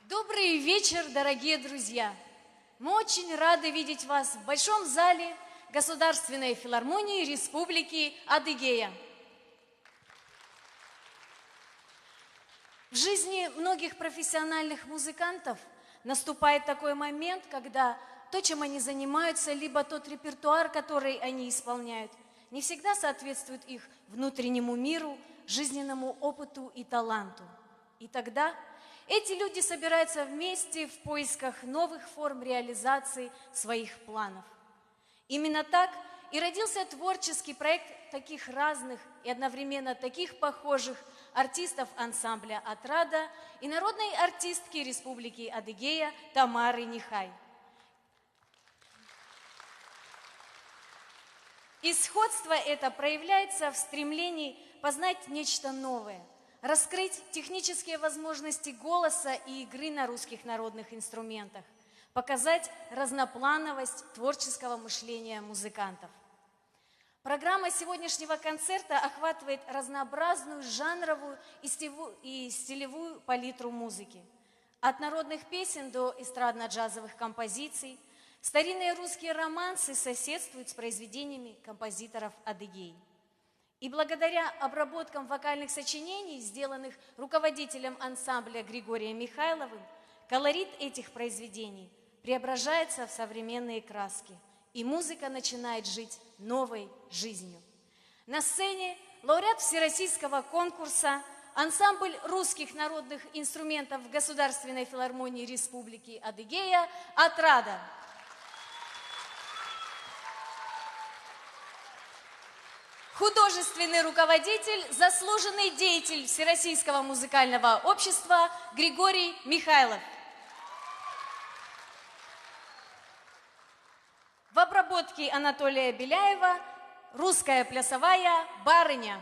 Добрый вечер, дорогие друзья! Мы очень рады видеть вас в Большом зале Государственной филармонии Республики Адыгея. В жизни многих профессиональных музыкантов наступает такой момент, когда то, чем они занимаются, либо тот репертуар, который они исполняют, не всегда соответствует их внутреннему миру, жизненному опыту и таланту. И тогда эти люди собираются вместе в поисках новых форм реализации своих планов. Именно так и родился творческий проект таких разных и одновременно таких похожих артистов ансамбля «Отрада» и народной артистки Республики Адыгея Тамары Нихай. И сходство это проявляется в стремлении познать нечто новое, раскрыть технические возможности голоса и игры на русских народных инструментах, показать разноплановость творческого мышления музыкантов. Программа сегодняшнего концерта охватывает разнообразную жанровую и стилевую палитру музыки. От народных песен до эстрадно-джазовых композиций старинные русские романсы соседствуют с произведениями композиторов Адыгеи. И благодаря обработкам вокальных сочинений, сделанных руководителем ансамбля Григорием Михайловым, колорит этих произведений преображается в современные краски, и музыка начинает жить новой жизнью. На сцене лауреат Всероссийского конкурса, ансамбль русских народных инструментов Государственной филармонии Республики Адыгея «Отрада». Художественный руководитель, заслуженный деятель Всероссийского музыкального общества Григорий Михайлов. В обработке Анатолия Беляева «Русская плясовая барыня».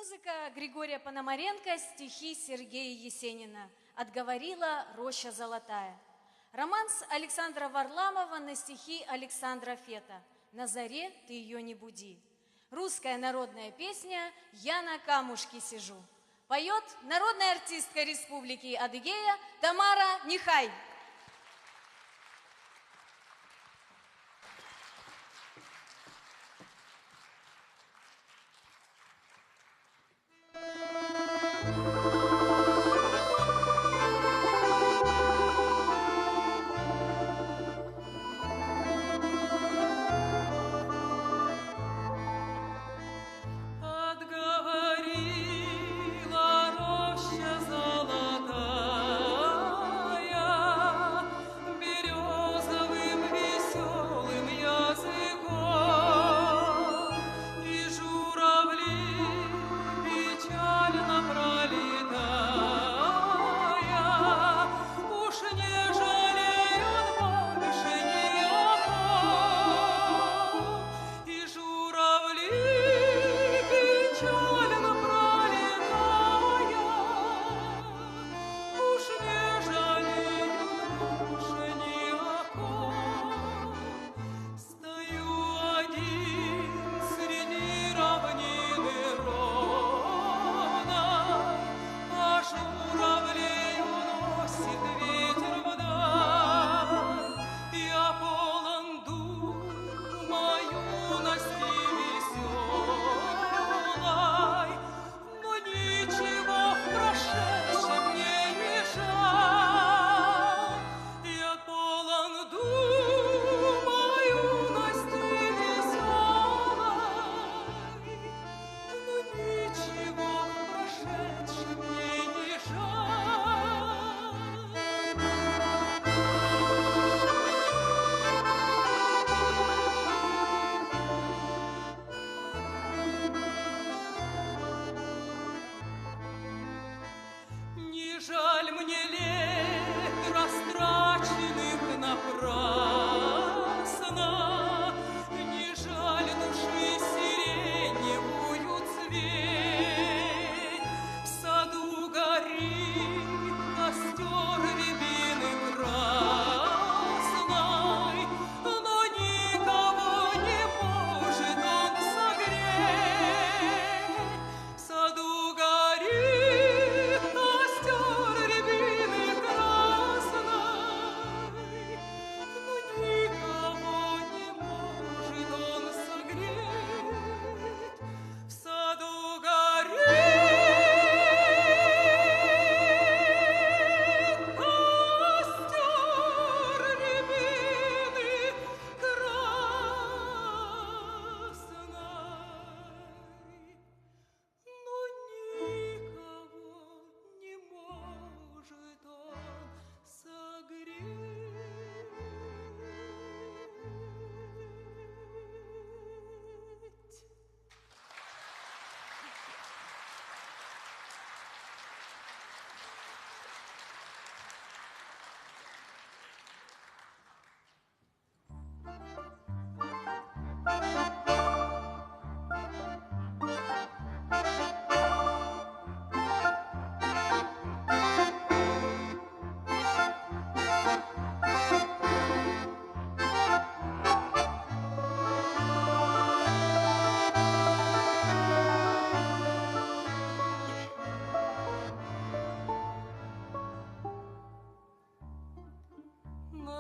Музыка Григория Пономаренко, стихи Сергея Есенина. «Отговорила роща золотая». Романс Александра Варламова на стихи Александра Фета. «На заре ты ее не буди». Русская народная песня «Я на камушке сижу». Поет народная артистка Республики Адыгея Тамара Нихай.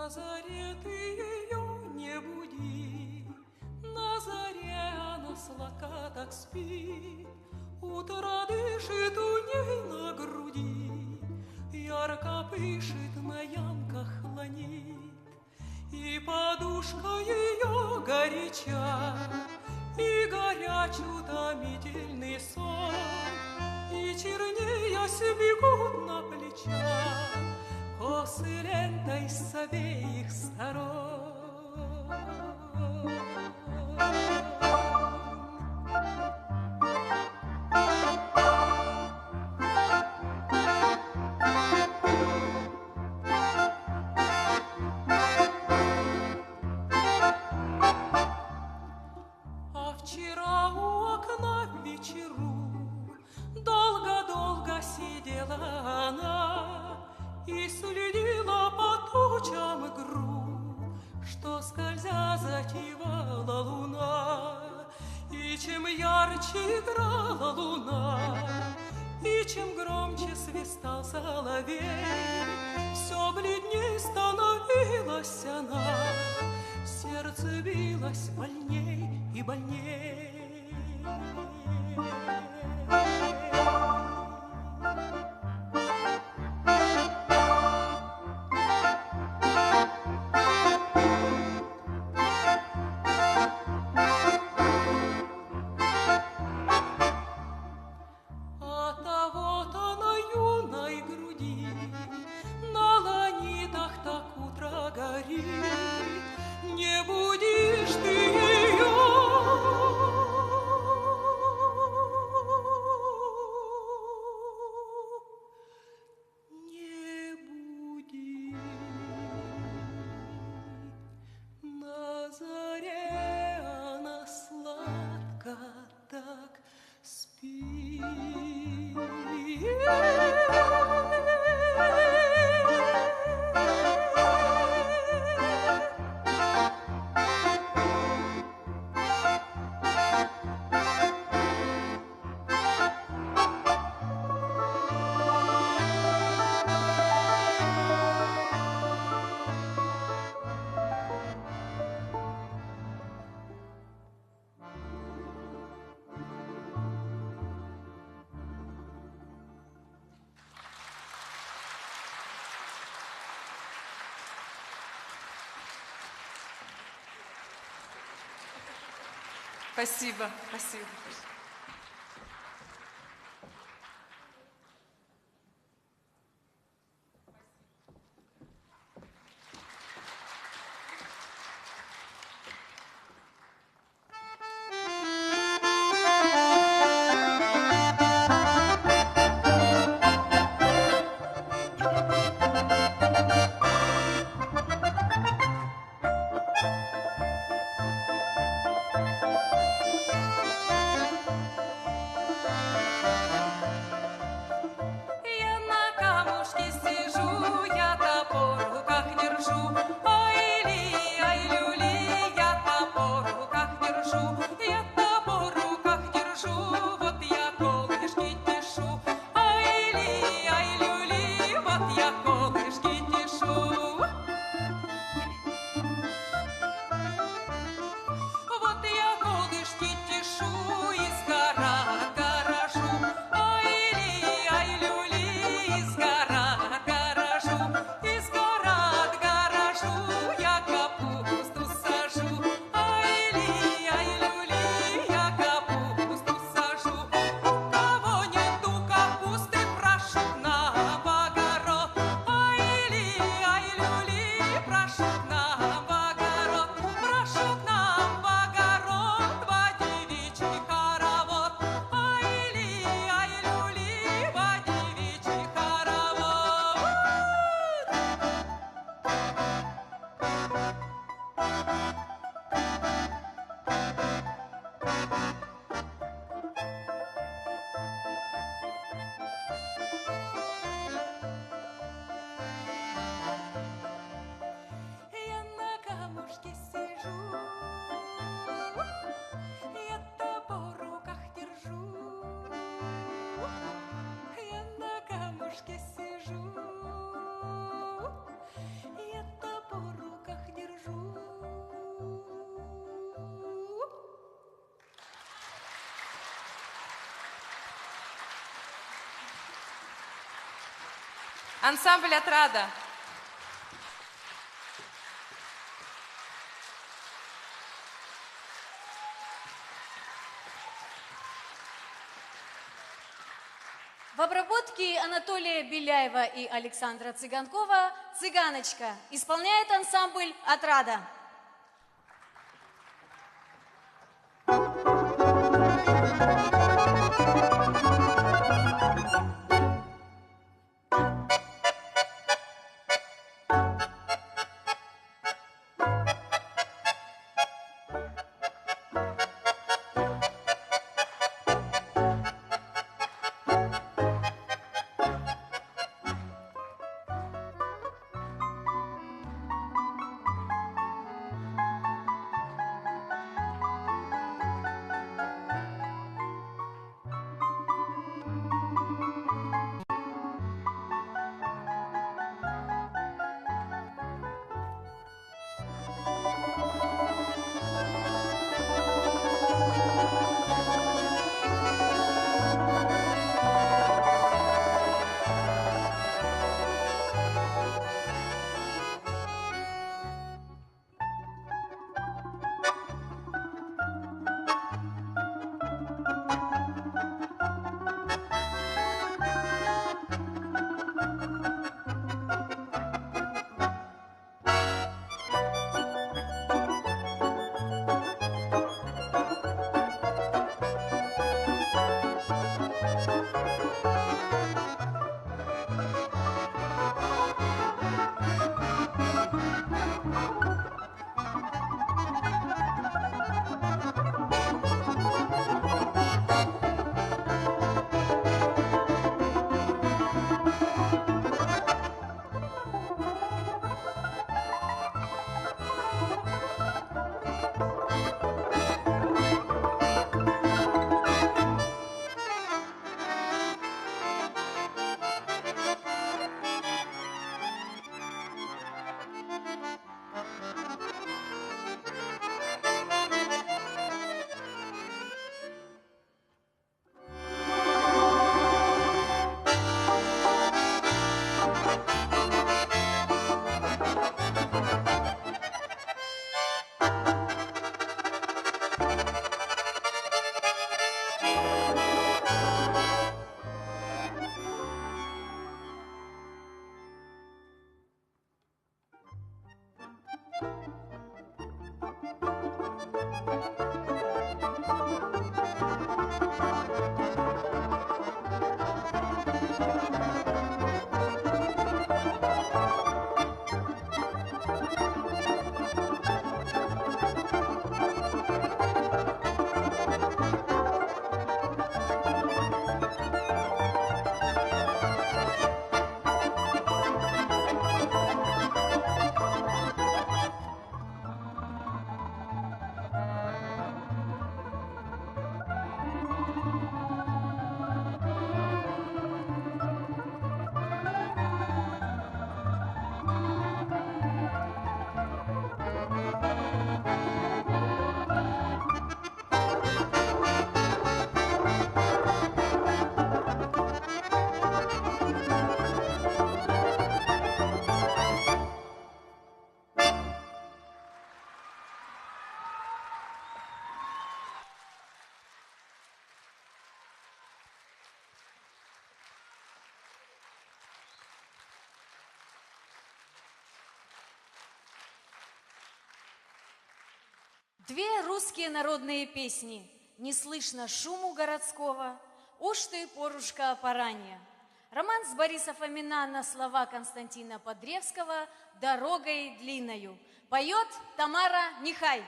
На заре ты ее не буди, на заре она сладко так спит, утро дышит у ней на груди, ярко пышет на ямках ланит, и подушка ее горяча, и горяч утомительный сон, и чернеясь бегут на плечах косы лентой с обеих сторон. А вчера у окна в вечеру ярче играла луна, и чем громче свистал соловей, все бледней становилась она, сердце билось больней и больней. Не будешь ты ее, не буди. На заре она сладко так спит. Спасибо, спасибо. Ансамбль «Отрада». В обработке Анатолия Беляева и Александра Цыганкова «Цыганочка» исполняет ансамбль «Отрада». Две русские народные песни «Не слышно шуму городского», «Уж ты, порушка, опоранья». Романс Бориса Фомина на слова Константина Подревского «Дорогой длинною». Поет Тамара Нехай.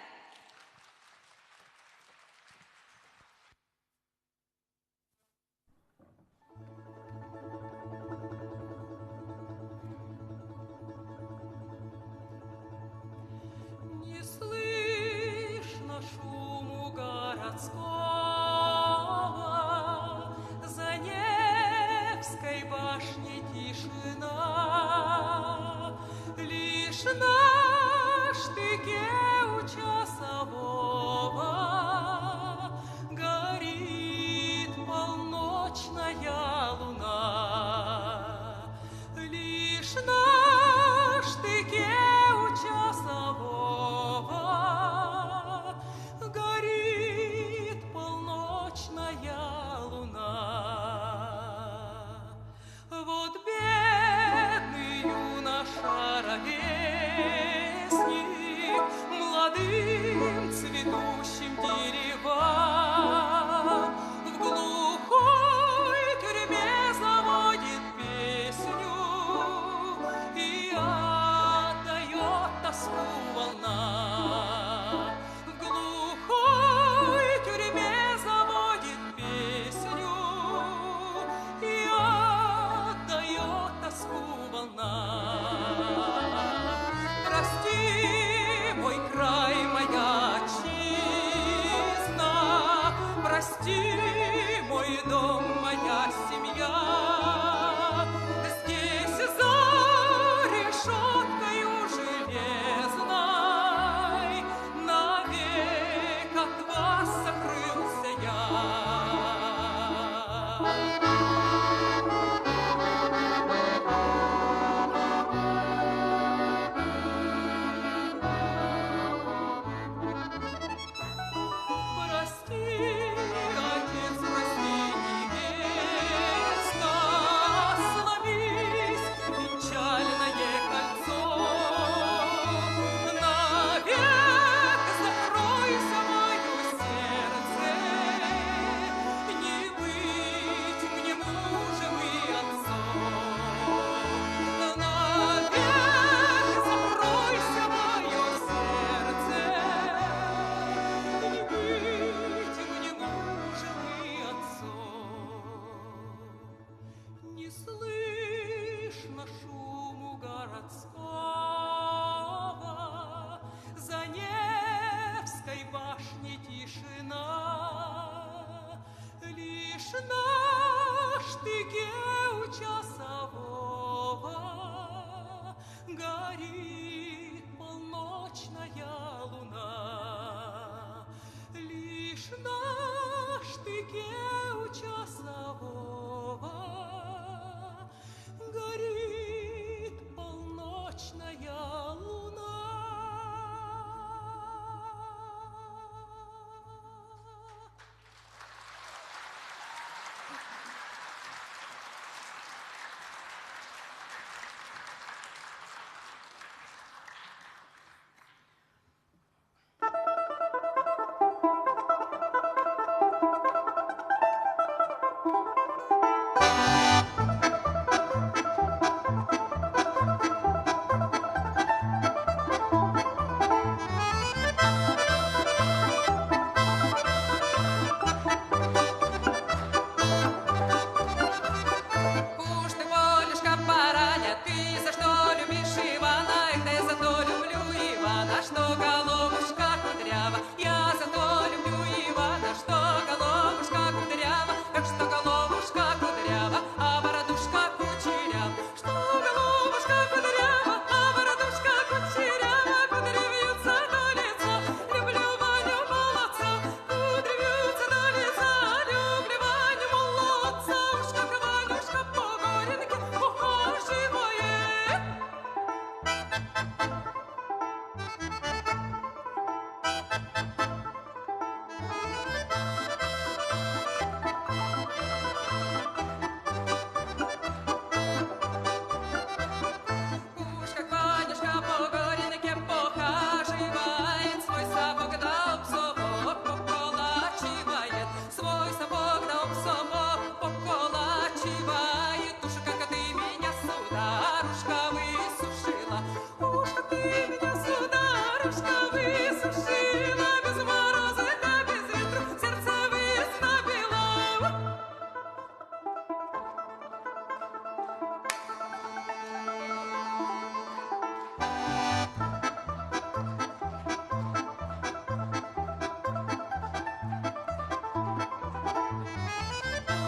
Не слышно шуму городского, за Невской башней тишина, лишь на штыке у часового горит полночная луна, лишь на штыке у часового горит полночная луна. Вот бедный юноша ровесник молодым цветущим деревам в глухой тюрьме заводит песню и отдает тоску волна. В глухой тюрьме заводит песню и отдает тоску волна. Прости, мой край, моя отчизна, прости, мой дом, моя семья. Здесь за решеткою железной навек от вас сокрылся я. Прости, отец, прости, невеста, сломись печальное кольцо. Навек закройся мое сердце, не быть мне мужем и отцом. Навек закройся мое сердце, не быть мне мужем и отцом. Не слышно шуму городского, за Невской башней тишина, лишь на штыке у часового горит полночная луна, лишь на штыке у часового горит полночная луна. Уж ты, Полюшка, пораня, ты за что любишь Ивана? Эх, ты за то люблю Ивана, что головушка кудрява. Я за то люблю Ивана, что головушка кудрява. Эх, что головушка кудрява, а бородушка кучерява. Что головушка кудрява, а бородушка кучерява. Кудри вьются до лица, люблю Ваню молодца. Кудри вьются до лица, люблю Ваню молодца. Уж как Ванюшка по горенке ухаживает. Уж как Ванюшка по горенке похаживает, свой сапог да об совок поколачивает, свой сапог да об совок поколачивает. Уж как ты меня, сударушка, высушила, уж как ты меня, сударушка, высушила, без мороза да без ветру сердце вызнобила.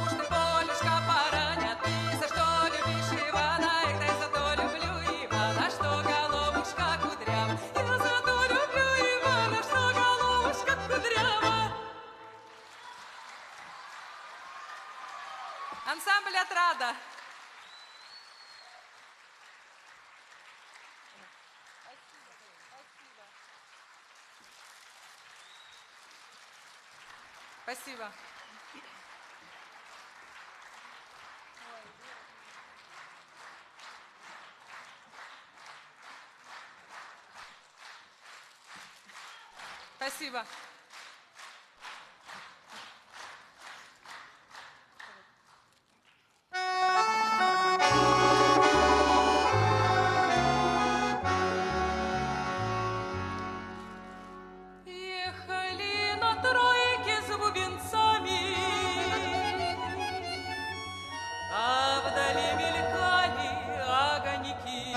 Уж ты, Полюшка, пораня, ты за что любишь Ивана? Эх, дай за то люблю Ивана, что головушка кудрява. Я за то люблю Ивана, что головушка кудрява. Ансамбль «Отрада». Спасибо. Спасибо. Ехали на тройке с бубенцами, а вдали мелькали огоньки.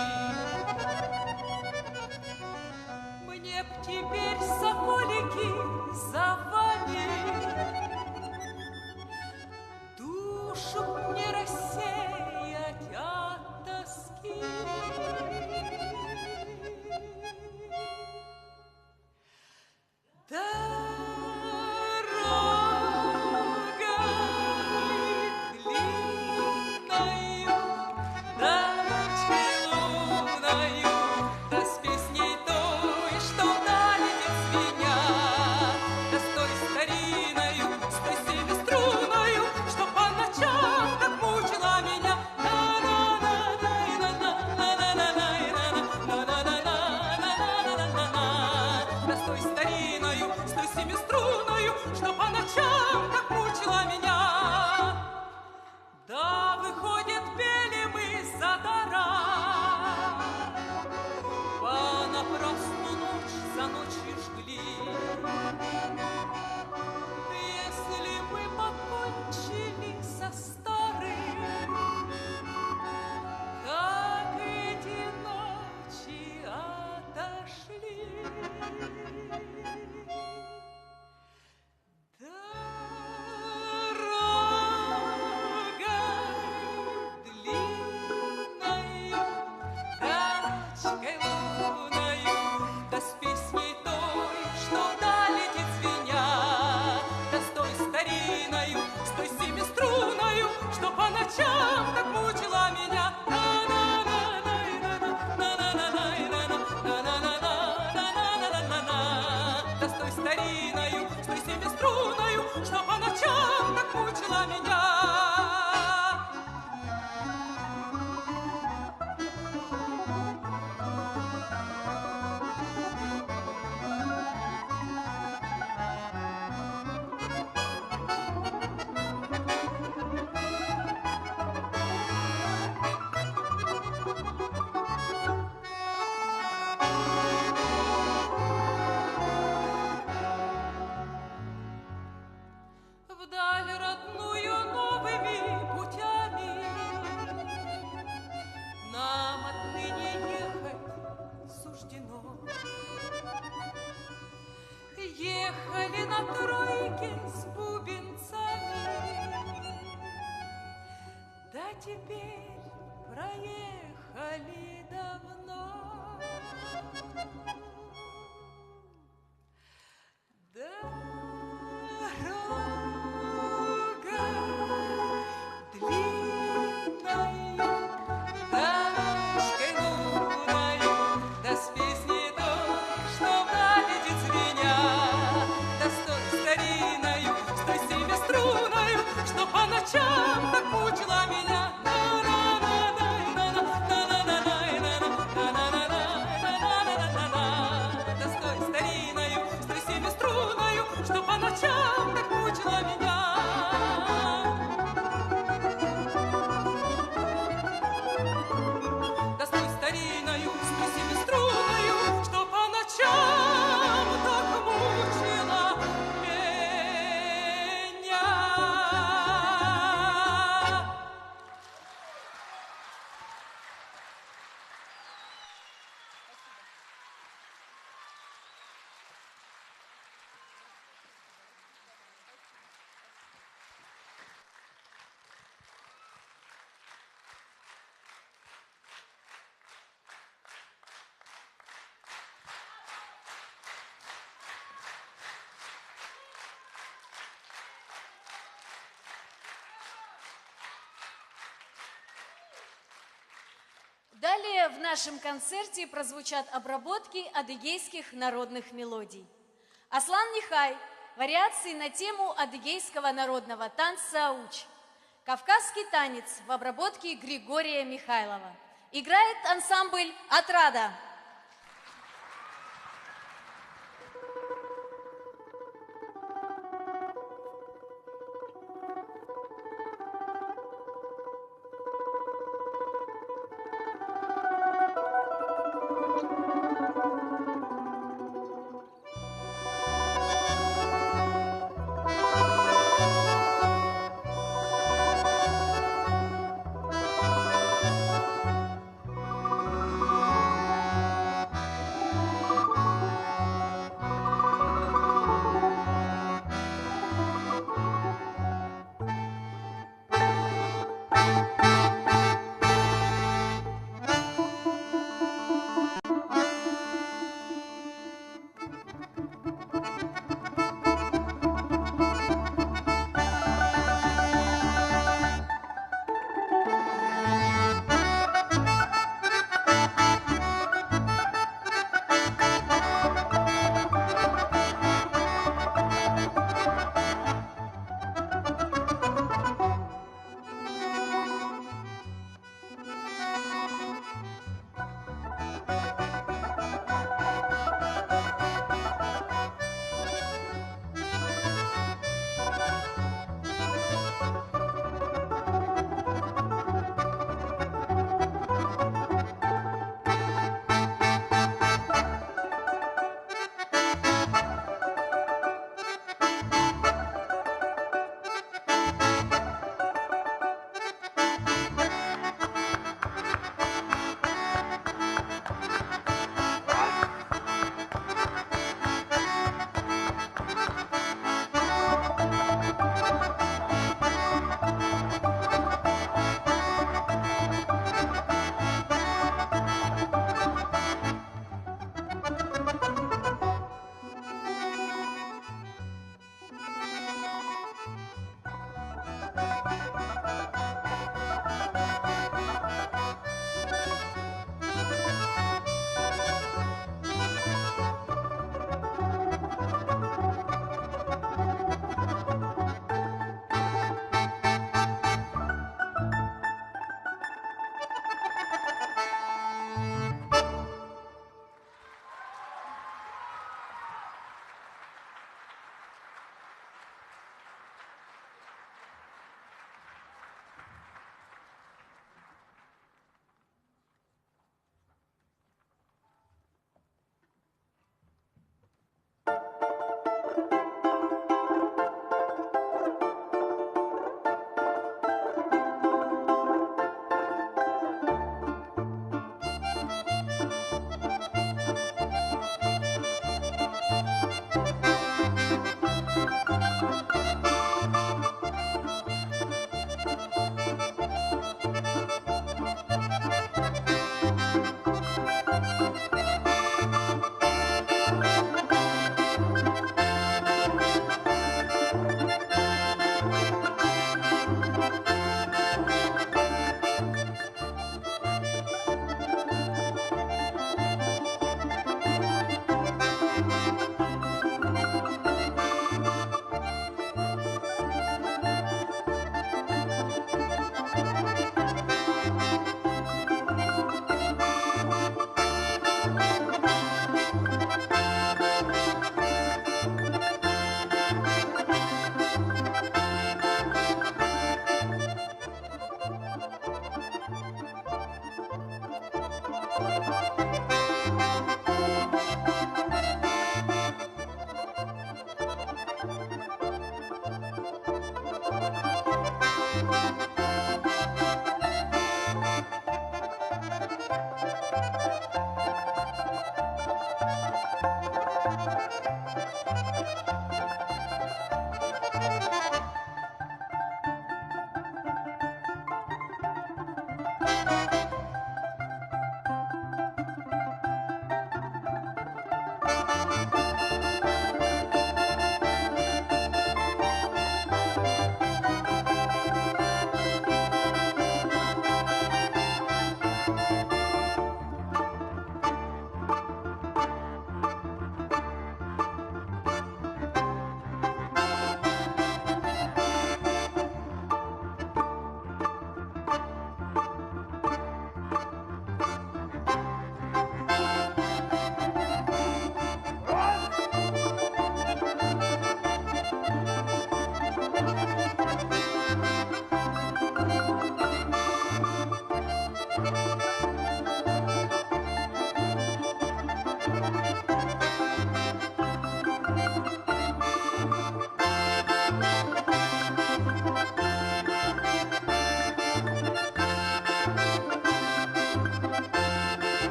Мне б теперь, соколики, за вами душу б не рассеять от тоски. Дорогой длинною, ночью луною, да с песней той, что вдали звенят, да с той теперь проехали давно. Дорога длинною, дорожкой луною, да с песней той, что наведет меня, да с той стариною, с той семиструною, что по ночам так мучила меня. Да с той стариною, с той семиструною, что по ночам так мучила меня. Да с той стариною, с той семиструною, что по ночам так мучила меня. Далее в нашем концерте прозвучат обработки адыгейских народных мелодий. Аслан Нихай, вариации на тему адыгейского народного танца ауч. Кавказский танец в обработке Григория Михайлова. Играет ансамбль «Отрада». Дорога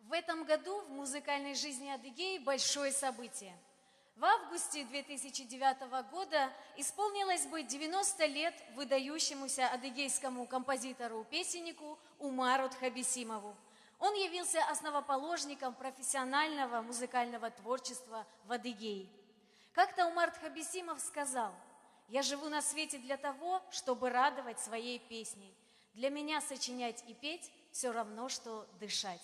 В этом году в музыкальной жизни Адыгеи большое событие. В августе 2009 года исполнилось бы 90 лет выдающемуся адыгейскому композитору-песеннику Умару Тхабисимову. Он явился основоположником профессионального музыкального творчества в Адыгее. Как-то Умар Тхабисимов сказал: «Я живу на свете для того, чтобы радовать своей песней. Для меня сочинять и петь все равно, что дышать».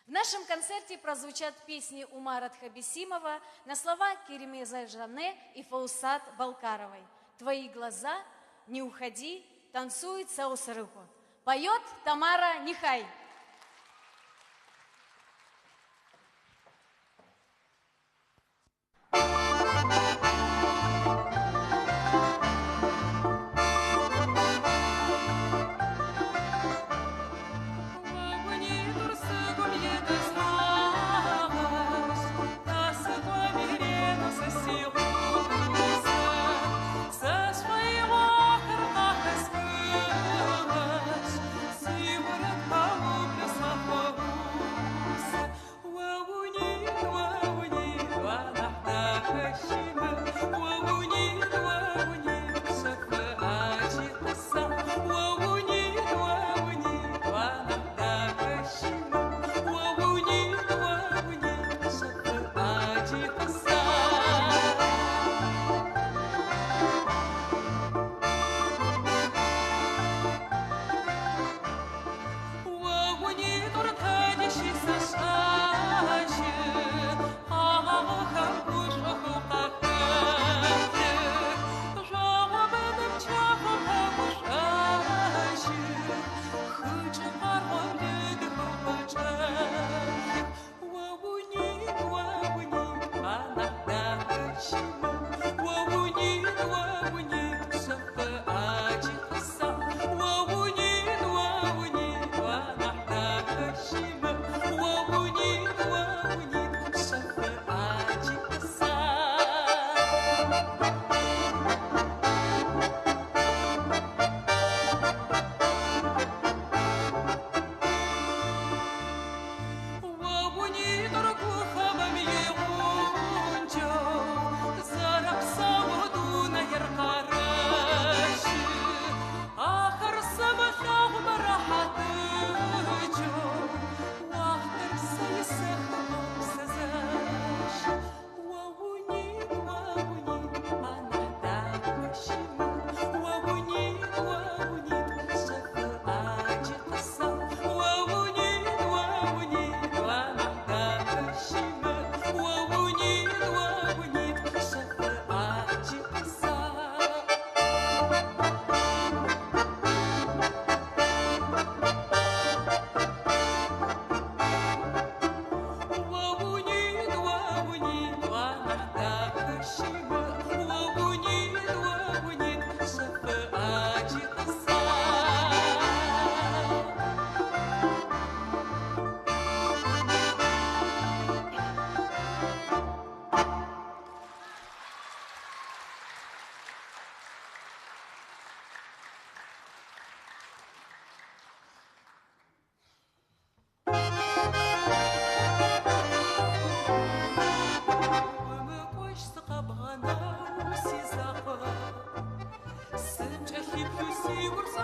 В нашем концерте прозвучат песни Умара Тхабисимова на слова Керемеза Жане и Фаусат Балкаровой. «Твои глаза, не уходи, танцует Саусарыху». Поет Тамара Нихай. Сиворот полу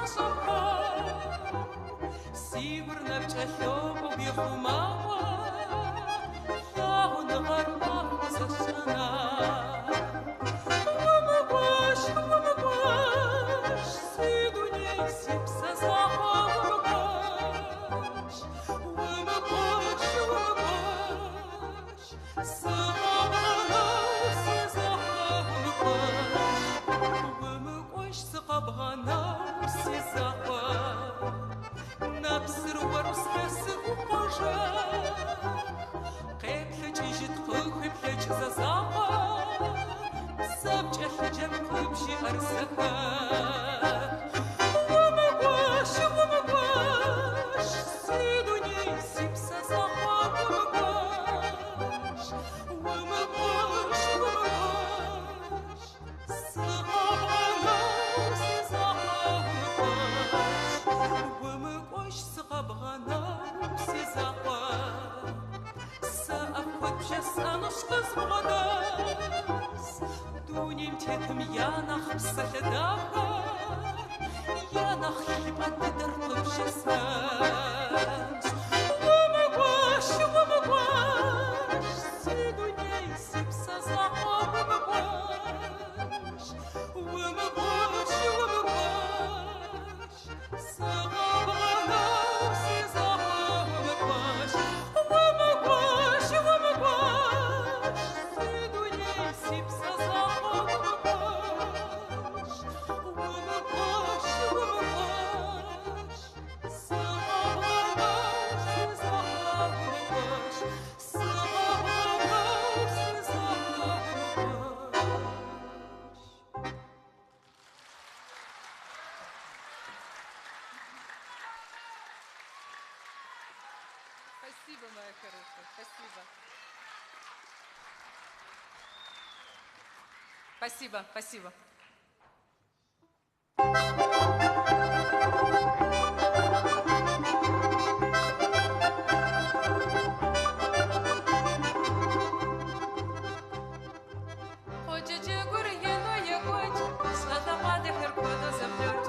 сашамка Сигурно пчахёку бихумава Ягуна гармаху зашана Умываш, сидуней сипса захаваш Умываш, сахавана се захаваш Умываш, сахавана се захаваш Напсыр варускасы упажах Кэплэч ижит хыхэплэч зазаха Сапчахи джамхыбжи арсахах Умываш, сидуней сипса захаваш Умываш, сахавана се захаваш Умываш, сахавана се захаваш Саахват бжасанушка зводас Дунем тетым янах псаледаха Янах хипаты дырпы бжасас Умываш, сидуней сипса захаваш Умываш, сахавана се захаваш Умываш, сидуней сипса захаваш Умываш, сахавана се захаваш Сахавана се захаваш Спасибо, моя хорошая, спасибо. Спасибо, спасибо. Хоче гур'єно є хоч, сватапади харкоду заплють.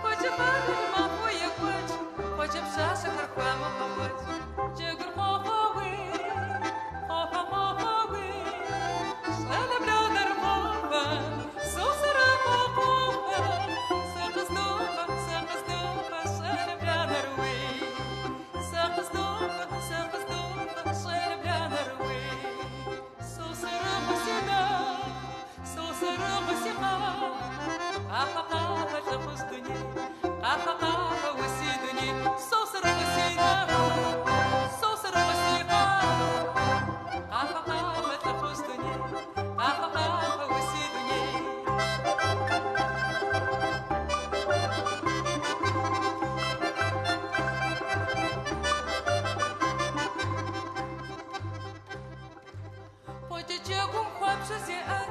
Хоче баби маху є хоч, хоче пшаша харкваму побуть. Чегур хохови, хохохохови, шлена блядар хова, сусара хохова, сахаздова, шлена блядар уи. Сахаздова, шлена блядар уи. Сусара хосина, сусара хосиха, ахахаха жахуздуни, ахахаха усидуни, сусара хосина, сусара хосиха, ахахаха жахуздуни, ахахаха усидуни. Потечегум хвапшузе ан,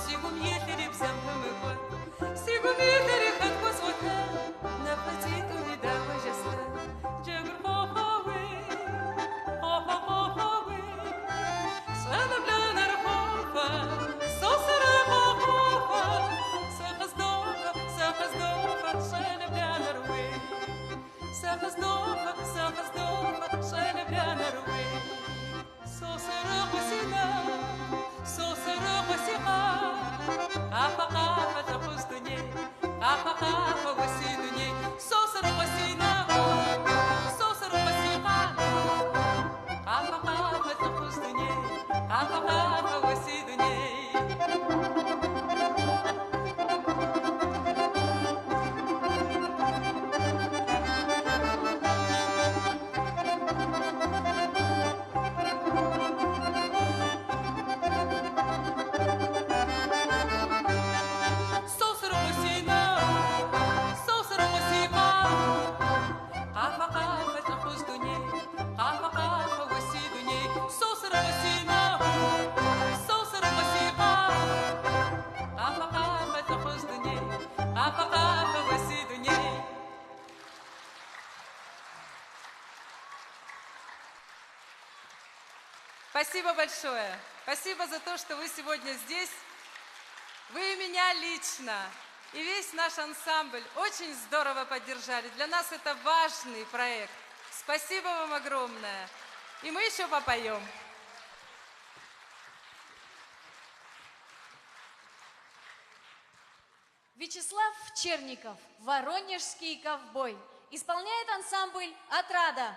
сигум ехереп замхамыгон, сигум ехереп хаткосвота, на патиту видава жаста. Джегур хоховы, хохохоховы, шлана блянар хохва, сосара хохова, сахаздова, шлана блянар уи. Сахаздова, шлана блянар уи. Сосара хосина, сосара хосиха, ахахаха жахуздуни, ахахаха усидуни. Сосара хосина, сосара хосиха, ахахаха жахуздуни, ахахаха усидуни. Сосара хосина, сосара хосиха, ахахаха жахуздуни, ахахаха усидуни. Сосара хосина, сосара хосиха, ахахаха жахуздуни, ахахаха усидуни. Спасибо большое. Спасибо за то, что вы сегодня здесь. Вы меня лично. и весь наш ансамбль очень здорово поддержали. Для нас это важный проект. Спасибо вам огромное. И мы еще попоем. Вячеслав Черников, воронежский ковбой, исполняет ансамбль «Отрада».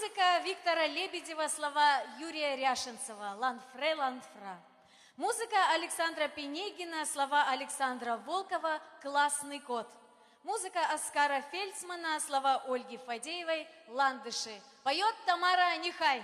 Музыка Виктора Лебедева, слова Юрия Ряшенцева, «Ланфре, ланфра». Музыка Александра Пенегина, слова Александра Волкова, «Классный кот». Музыка Оскара Фельдсмана, слова Ольги Фадеевой, «Ландыши». Поет Тамара Нехай.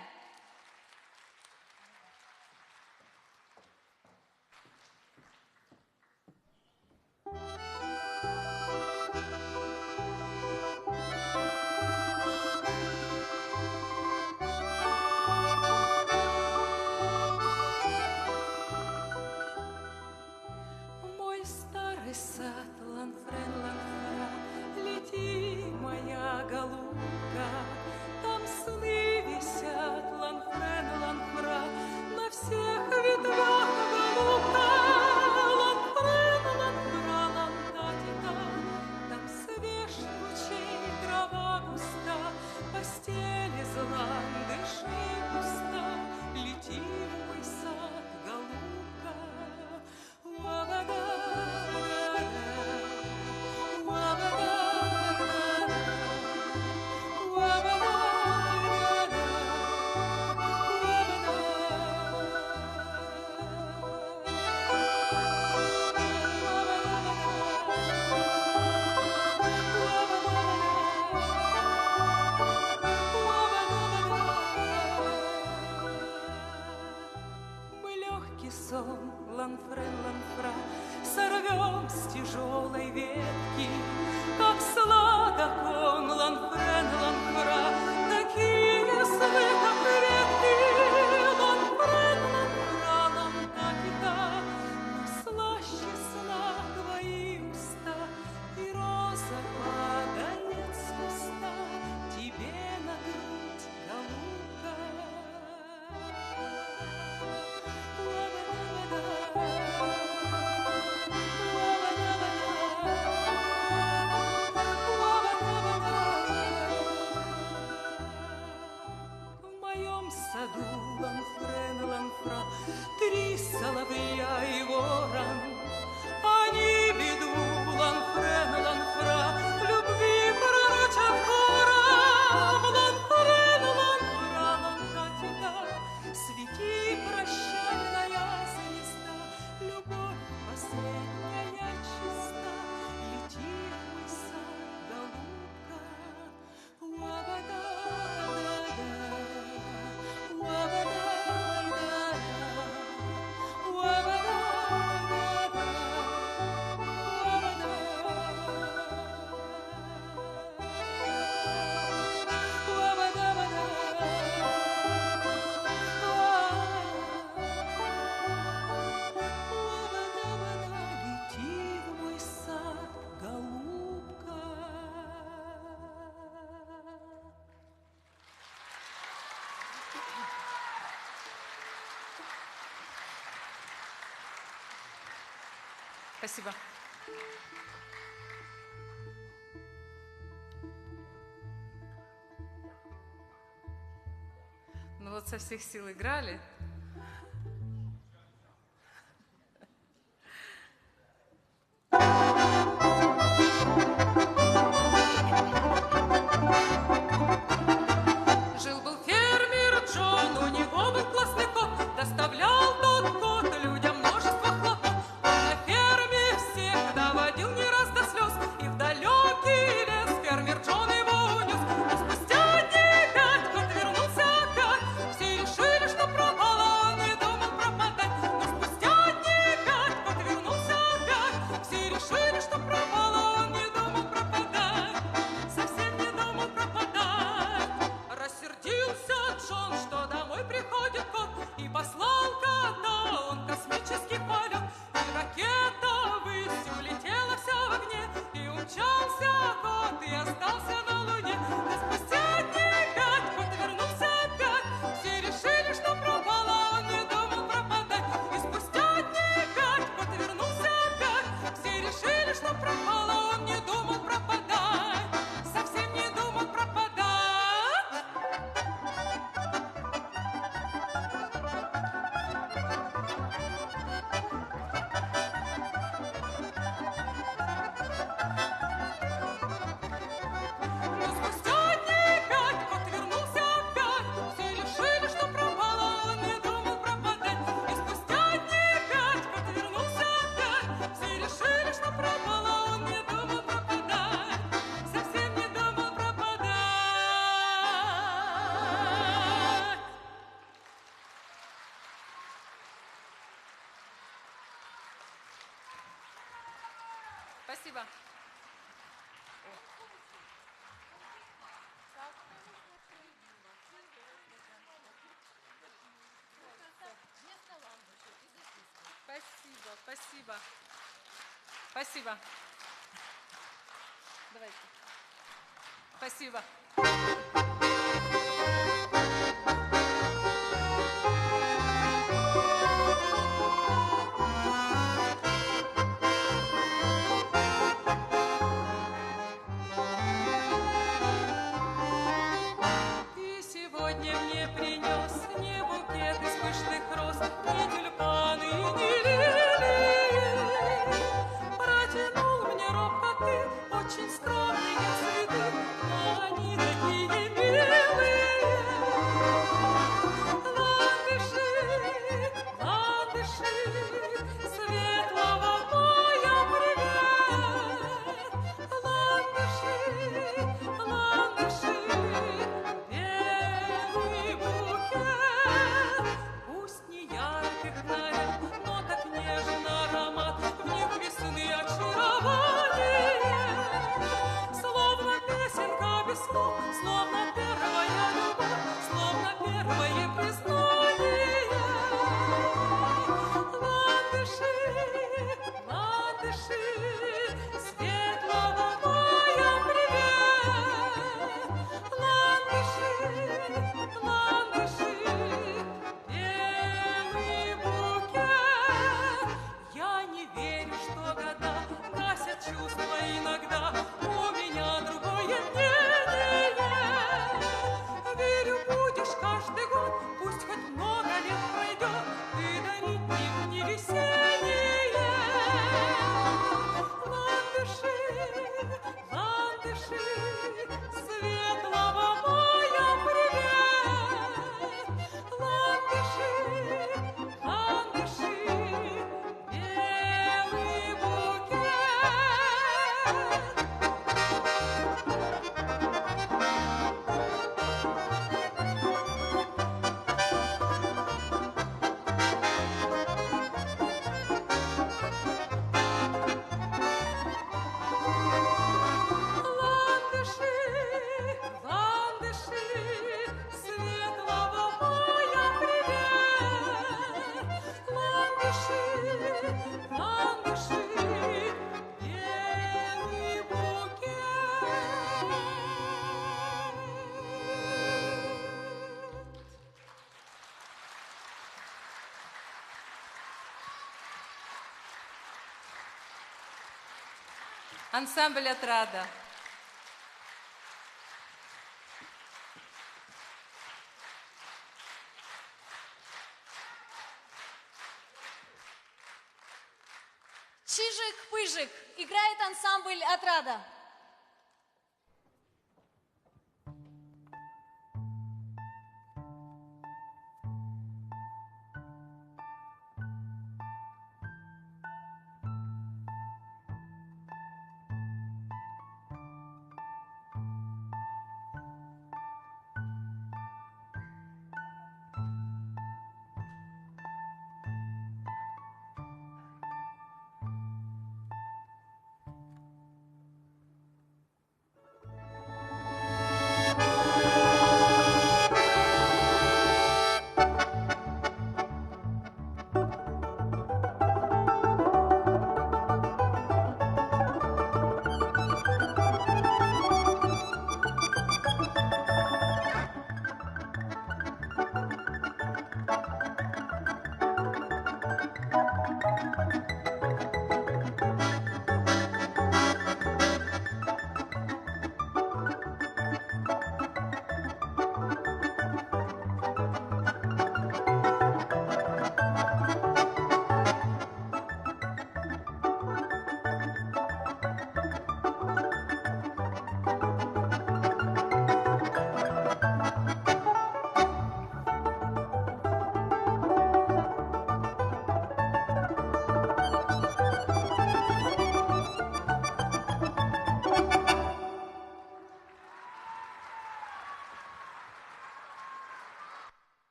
ланфрен, ланфра, сорвем с тяжелой ветки, как сладок он, ланфрен, ланфра, такие сны, как редки, ланфрен, ланфра, лантакита, но слаще сна твои уста, и роза падает с куста тебе на грудь, голубка. В моем саду ланфрен, ланфра, 3 соловья и ворон. Они веду, ланфрен, ланфра, любви пророчат хором. Ланфрен, ланфра, лантатита, свети прощальная звезда, любовь последняя чиста, лети в мой сад, голубка. Уабада-да-да, уабада-да-да, уабада-да-да, лети в мой сад, голубка. Спасибо. Ну вот со всех сил играли. Жил-был фермер Джон, у него был классный кот, доставлял тот кот людям множество хлопот. Он на ферме всех доводил не раз до слез, и в далекий лес фермер Джон его унес. Но спустя дней 5 кот вернулся опять, все решили, что пропал, а он не думал пропадать. Но спустя дней 5 кот вернулся опять, все решили, что пропал, а он не думал пропадать, совсем не думал пропадать. Рассердился Джон, что домой приходит кот, и послал кота он в космический полет. И ракета ввысь улетела вся в огне, и умчался кот, и остался на луне. Но спустя дней 5 кот вернулся опять, все решили, что пропал, а он не думал пропадать. И спустя дней 5 кот вернулся опять, все решили, что пропал, а он не думал пропадать, совсем не думал пропадать. Но спустя дней 5 кот вернулся опять, все решили, что пропал, а он не думал пропадать. И спустя дней 5 кот вернулся опять, все решили, что пропал, а он не думал пропадать, совсем не думал пропадать. Спасибо. Спасибо, спасибо. Спасибо. Давайте. Спасибо. Ты сегодня мне принес не букет из пышных роз, не тюльпаны, не лилии. Протянул мне робко ты очень скромные цветы, но они такие милые. Ландыши, ландыши, светлого мая привет. Ландыши, ландыши, белый каждый год, пусть хоть много лет пройдет, ты дарить не весеннее. Ландыши, светлого мая привет. Ландыши, белый букет. Ландыши, светлого мая привет. Ландыши, белый букет. Ансамбль «Отрада». Чижик-пыжик играет ансамбль «Отрада».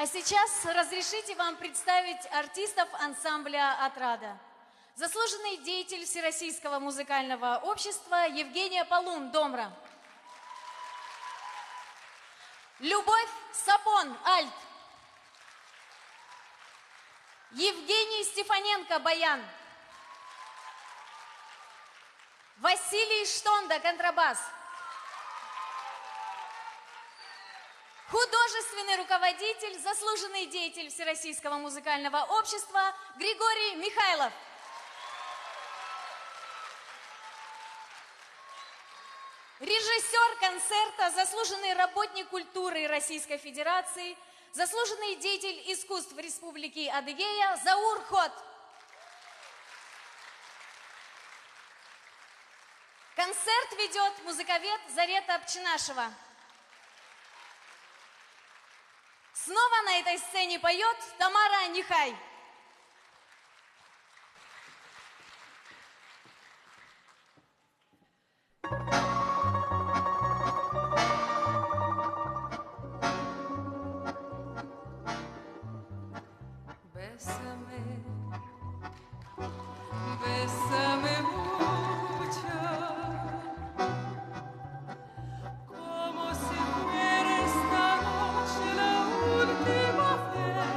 А сейчас разрешите вам представить артистов ансамбля «Отрада». Заслуженный деятель Всероссийского музыкального общества Евгения Полун, Домра. Любовь Сапон, альт. Евгений Стефаненко, баян. Василий Штонда, контрабас. Художественный руководитель, заслуженный деятель Всероссийского музыкального общества Григорий Михайлов. Режиссер концерта, заслуженный работник культуры Российской Федерации, заслуженный деятель искусств Республики Адыгея Заур Хот. Концерт ведет музыковед Зарета Апчинашева. Снова на этой сцене поет Тамара Нихай. Bésame mucho, como si fuera esta noche la última vez.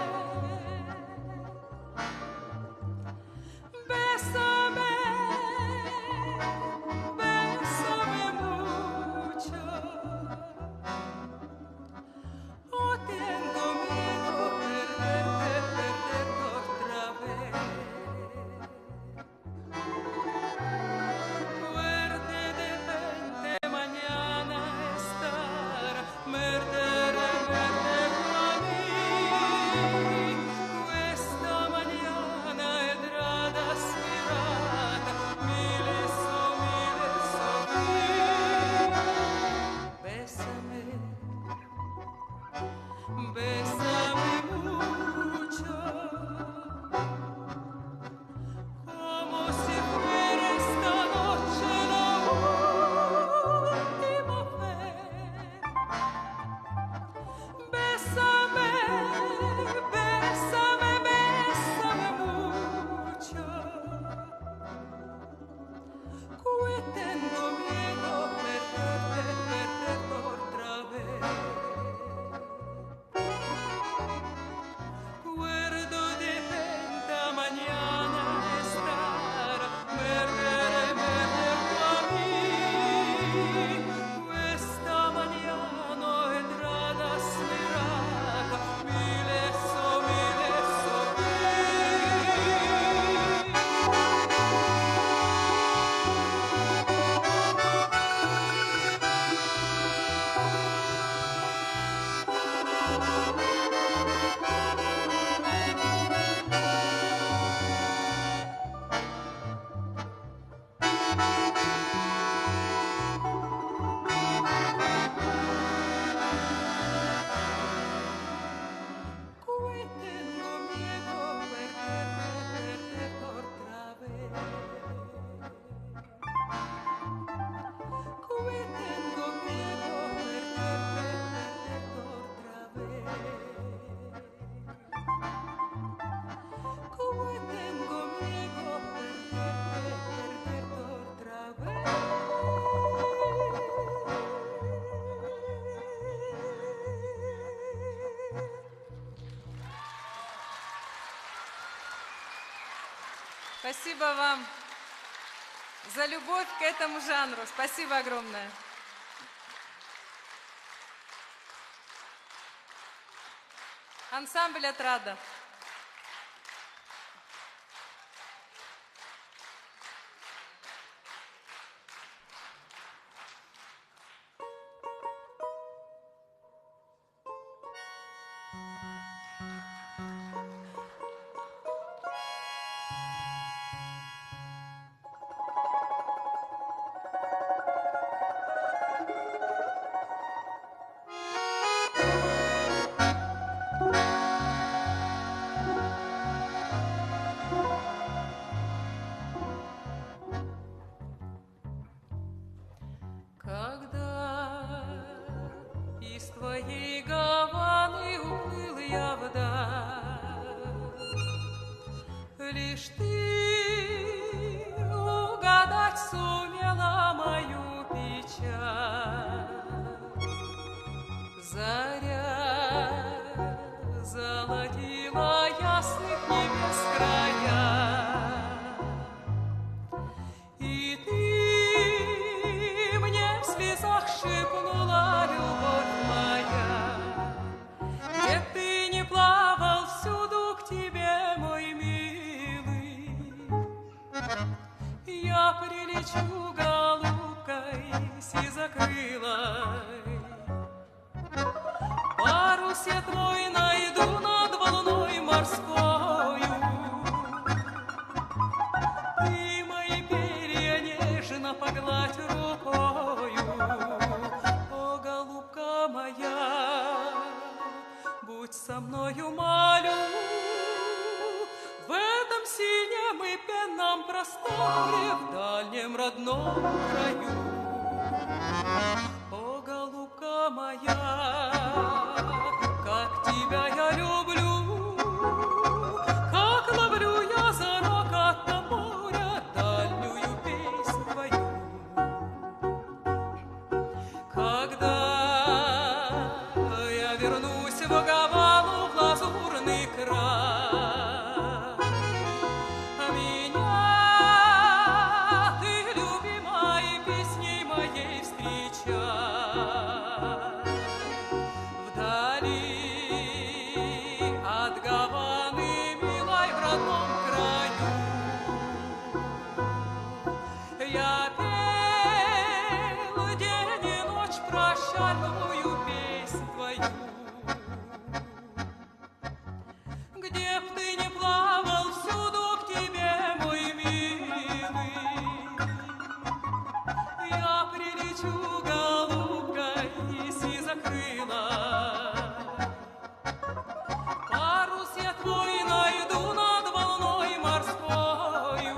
Спасибо вам за любовь к этому жанру. Спасибо огромное. Ансамбль «Отрада». Когда из твоей Гаваны уплыл я вдаль, лишь ты угадать сумела мою печаль. Заря золотила ясных небес края, и ты мне в слезах шепнула, любовь моя, где б ты не плавал, всюду к тебе, мой милый, я прилечу голубкой сизокрылой. Парус я твой найду над волной морскою, ты мои перья нежно погладь рукою. О, голубка моя, будь со мною, молю, в этом синем и пенном просторе, в дальнем родном краю. О, голубка моя, как тебя я люблю, как ловлю я за рокотом моря дальнюю песнь твою. Когда я вернусь в Гавану, в лазурный край, меня ты, любимой, песней моей встречай. Вдали от Гаваны, милой, в родном краю, я пел день и ночь прощальную песнь твою. Где б ты не плавал, всюду к тебе, мой милый, я прилечу голубкой сизокрылой. Парус я твой найду над волной морскою,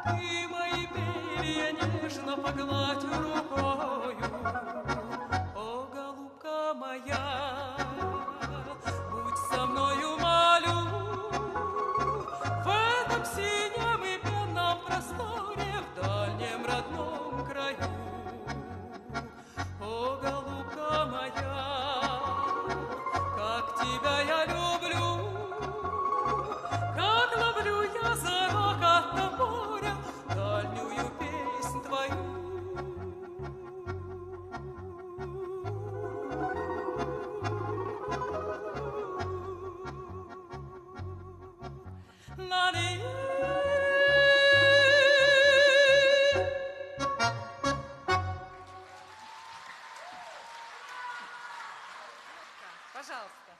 ты мои перья нежно погладь рукою. О, голубка моя, будь со мною, молю, в этом синем и пенном просторе, в дальнем родном краю. О, голубка моя, как тебя я люблю, как ловлю я за рокотом моря дальнюю песнь твою. Пожалуйста.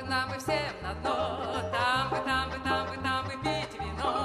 Нам бы всем на дно, там бы пить вино.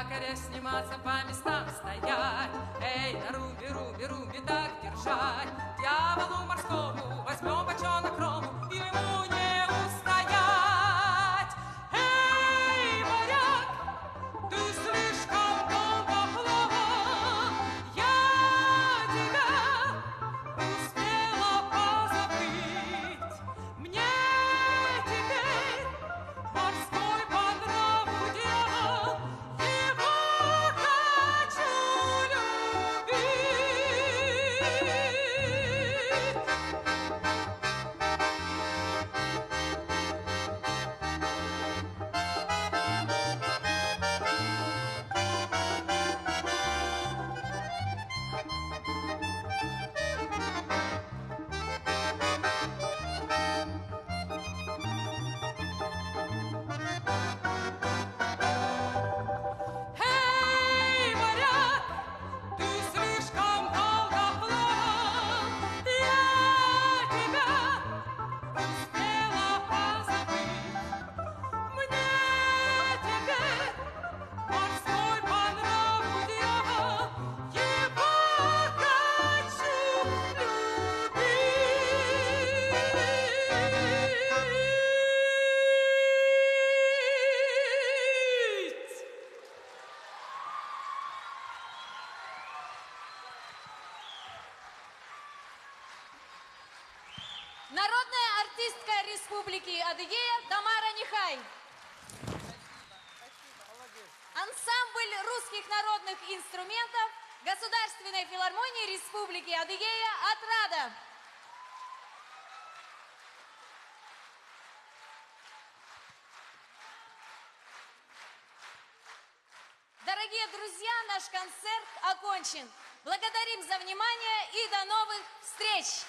якоря сниматься, по местам стоять. Эй, на руби, руби, руби, так держать. Дьяволу морскому возьмем бочонок рому, ему не устоять. Эй, моряк, ты слишком долго плавал, я тебя успела позабыть. Мне теперь морской по нраву дьявол, его хочу любить. Эй, моряк, ты слишком долго плавал, я тебя успела позабыть. Мне теперь морской по нраву дьявол, его хочу любить. Народная артистка Республики Адыгея Тамара Нехай. Ансамбль русских народных инструментов Государственной филармонии Республики Адыгея «Отрада». Дорогие друзья, наш концерт окончен. Благодарим за внимание и до новых встреч!